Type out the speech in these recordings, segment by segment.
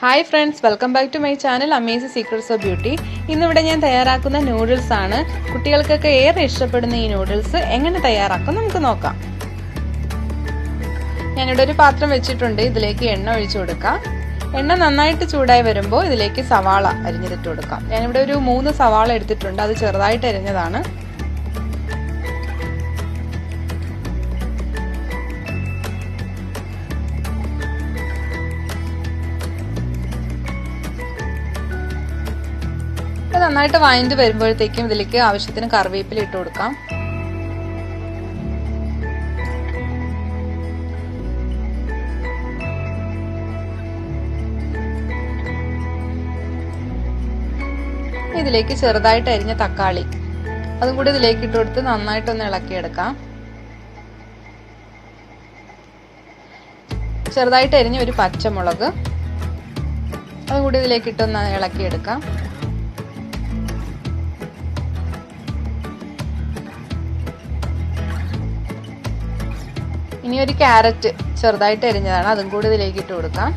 Hi friends, welcome back to my channel Amazing Secrets of Beauty. ഇന്നിവിടെ ഞാൻ തയ്യാറാക്കുന്ന noodles ആണ്. കുട്ടികൾക്കൊക്കെ ഏറെ ഇഷ്ടപ്പെടുന്ന ഈ നൂഡിൽസ് എങ്ങനെ തയ്യാറാക്കാം നമുക്ക് നോക്കാം. ഞാൻ ഇവിടെ ഒരു പാത്രം വെച്ചിട്ടുണ്ട്. ഇതിലേക്ക് എണ്ണ ഒഴിച്ചു കൊടുക്കാം. എണ്ണ നന്നായിട്ട് ചൂടായി വരുമ്പോൾ ഇതിലേക്ക് സവാള അരിഞ്ഞിട്ട് കൊടുക്കാം. ഞാൻ ഇവിടെ ഒരു 3 സവാള എടുത്തിട്ടുണ്ട്. അത് ചെറുതായിട്ട് അരിഞ്ഞതാണ്. നന്നായിട്ട് വഴണ്ട് വരുമ്പോഴത്തേക്കും ഇതിലേക്ക് ആവശ്യത്തിന് കറിവേപ്പില ഇട്ട് കൊടുക്കാം. ഇതിലേക്ക് ചെറുതായിട്ട് അരിഞ്ഞ തക്കാളി അതും കൂടി ഇതിലേക്ക് ഇട്ട് കൊടുത്ത് നന്നായിട്ടൊന്ന് ഇളക്കിയെടുക്കാം. ചെറുതായിട്ട് അരിഞ്ഞ ഒരു പച്ചമുളക് അതും കൂടി ഇതിലേക്ക് ഇട്ടൊന്ന് ഇളക്കിയെടുക്കാം. ഇനി ഒരു ക്യാരറ്റ് ചെറുതായിട്ട് അരിഞ്ഞതാണ്, അതും കൂടി ഇതിലേക്ക് ഇട്ട് കൊടുക്കാം.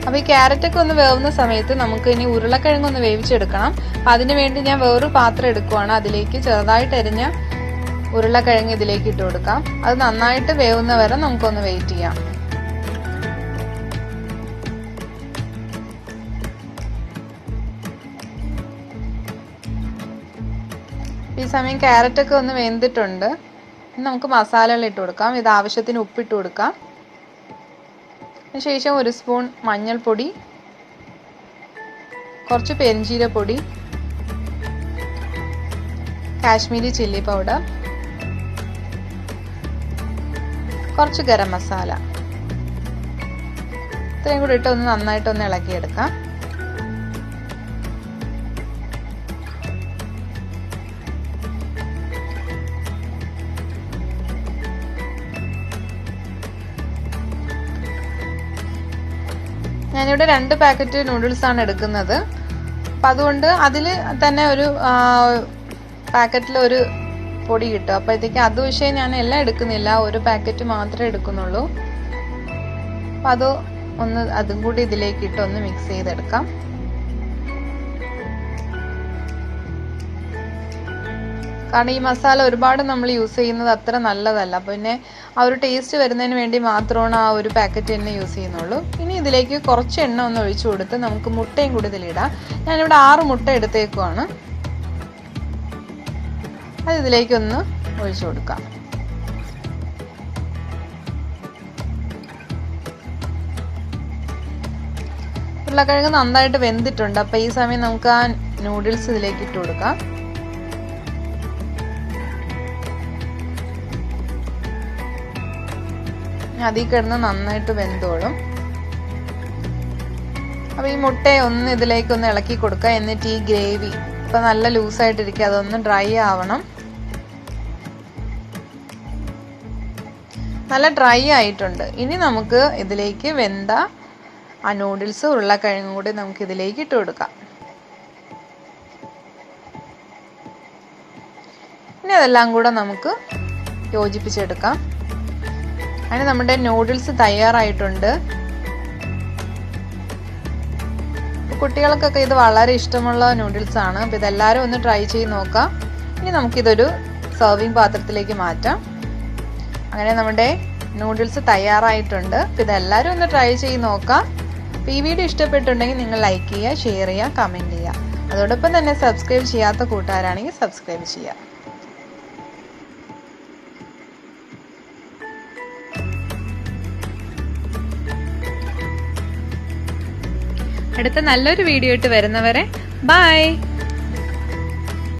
അപ്പൊ ഈ ക്യാരറ്റ് ഒക്കെ ഒന്ന് വേവുന്ന സമയത്ത് നമുക്ക് ഇനി ഉരുളക്കിഴങ്ങ് ഒന്ന് വേവിച്ചെടുക്കണം. അതിനു വേണ്ടി ഞാൻ വേറൊരു പാത്രം എടുക്കുവാണ്. അതിലേക്ക് ചെറുതായിട്ട് അരിഞ്ഞ ഉരുളക്കിഴങ്ങ് ഇതിലേക്ക് ഇട്ട് കൊടുക്കാം. അത് നന്നായിട്ട് വേവുന്ന വരെ നമുക്കൊന്ന് വെയിറ്റ് ചെയ്യാം. ഈ സമയം ക്യാരറ്റ് ഒക്കെ ഒന്ന് വെന്തിട്ടുണ്ട്. നമുക്ക് മസാലകൾ ഇട്ട് കൊടുക്കാം. ഇത് ആവശ്യത്തിന് ഉപ്പിട്ട് കൊടുക്കാം. അതിനുശേഷം 1 സ്പൂൺ മഞ്ഞൾപ്പൊടി, കുറച്ച് പെരിഞ്ജീരകപ്പൊടി, കാശ്മീരി ചില്ലി പൗഡർ, കുറച്ച് ഗരം മസാല, ഇത്രയും കൂടി ഇട്ട് ഒന്ന് നന്നായിട്ടൊന്ന് ഇളക്കിയെടുക്കാം. ഞാനിവിടെ 2 പാക്കറ്റ് നൂഡിൽസ് ആണ് എടുക്കുന്നത്. അപ്പം അതുകൊണ്ട് അതിൽ തന്നെ ഒരു പാക്കറ്റിൽ ഒരു പൊടി കിട്ടും. അപ്പോഴത്തേക്ക് അത് പക്ഷേ ഞാൻ എല്ലാം എടുക്കുന്നില്ല, ഒരു പാക്കറ്റ് മാത്രമേ എടുക്കുന്നുള്ളൂ. അപ്പം അത് അതും കൂടി ഇതിലേക്ക് ഇട്ട് ഒന്ന് മിക്സ് ചെയ്തെടുക്കാം. കാരണം ഈ മസാല ഒരുപാട് നമ്മൾ യൂസ് ചെയ്യുന്നത് അത്ര നല്ലതല്ല. പിന്നെ ആ ഒരു ടേസ്റ്റ് വരുന്നതിന് വേണ്ടി മാത്രമാണ് ആ ഒരു പാക്കറ്റ് തന്നെ യൂസ് ചെയ്യുന്നുള്ളൂ. ഇനി ഇതിലേക്ക് കുറച്ച് എണ്ണ ഒന്ന് ഒഴിച്ചു കൊടുത്ത് നമുക്ക് മുട്ടയും കൂടി ഇതിലിടാം. ഞാനിവിടെ 6 മുട്ട എടുത്തേക്കുവാണ്. അത് ഇതിലേക്കൊന്ന് ഒഴിച്ചു കൊടുക്കാം. ഉരുളക്കിഴങ്ങ് നന്നായിട്ട് വെന്തിട്ടുണ്ട്. അപ്പം ഈ സമയം നമുക്ക് ആ നൂഡിൽസ് ഇതിലേക്ക് ഇട്ട് കൊടുക്കാം. അതിൽ കിടന്ന് നന്നായിട്ട് വെന്തോളും. അപ്പൊ ഈ മുട്ടയെ ഒന്ന് ഇതിലേക്കൊന്ന് ഇളക്കി കൊടുക്കുക. എന്നിട്ട് ഈ ഗ്രേവി ഇപ്പൊ നല്ല ലൂസായിട്ടിരിക്കുക, അതൊന്ന് ഡ്രൈ ആവണം. നല്ല ഡ്രൈ ആയിട്ടുണ്ട്. ഇനി നമുക്ക് ഇതിലേക്ക് വെന്ത ആ നൂഡിൽസ് ഉരുളക്കിഴങ്ങും കൂടി നമുക്ക് ഇതിലേക്ക് ഇട്ട് കൊടുക്കാം. ഇനി അതെല്ലാം കൂടെ നമുക്ക് യോജിപ്പിച്ചെടുക്കാം. അങ്ങനെ നമ്മുടെ നൂഡിൽസ് തയ്യാറായിട്ടുണ്ട്. കുട്ടികൾക്കൊക്കെ ഇത് വളരെ ഇഷ്ടമുള്ള നൂഡിൽസ് ആണ്. അപ്പോൾ ഇതെല്ലാവരും ഒന്ന് ട്രൈ ചെയ്ത് നോക്കാം. ഇനി നമുക്കിതൊരു സെർവിങ് പാത്രത്തിലേക്ക് മാറ്റാം. അങ്ങനെ നമ്മുടെ നൂഡിൽസ് തയ്യാറായിട്ടുണ്ട്. അപ്പോൾ ഇതെല്ലാവരും ഒന്ന് ട്രൈ ചെയ്ത് നോക്കാം. അപ്പോൾ ഈ വീഡിയോ ഇഷ്ടപ്പെട്ടുണ്ടെങ്കിൽ നിങ്ങൾ ലൈക്ക് ചെയ്യുക, ഷെയർ ചെയ്യുക, കമൻറ്റ് ചെയ്യുക. അതോടൊപ്പം തന്നെ സബ്സ്ക്രൈബ് ചെയ്യാത്ത കൂട്ടുകാരാണെങ്കിൽ സബ്സ്ക്രൈബ് ചെയ്യുക. അടുത്ത നല്ലൊരു വീഡിയോ ഇട്ട് വരുന്നവരെ ബൈ.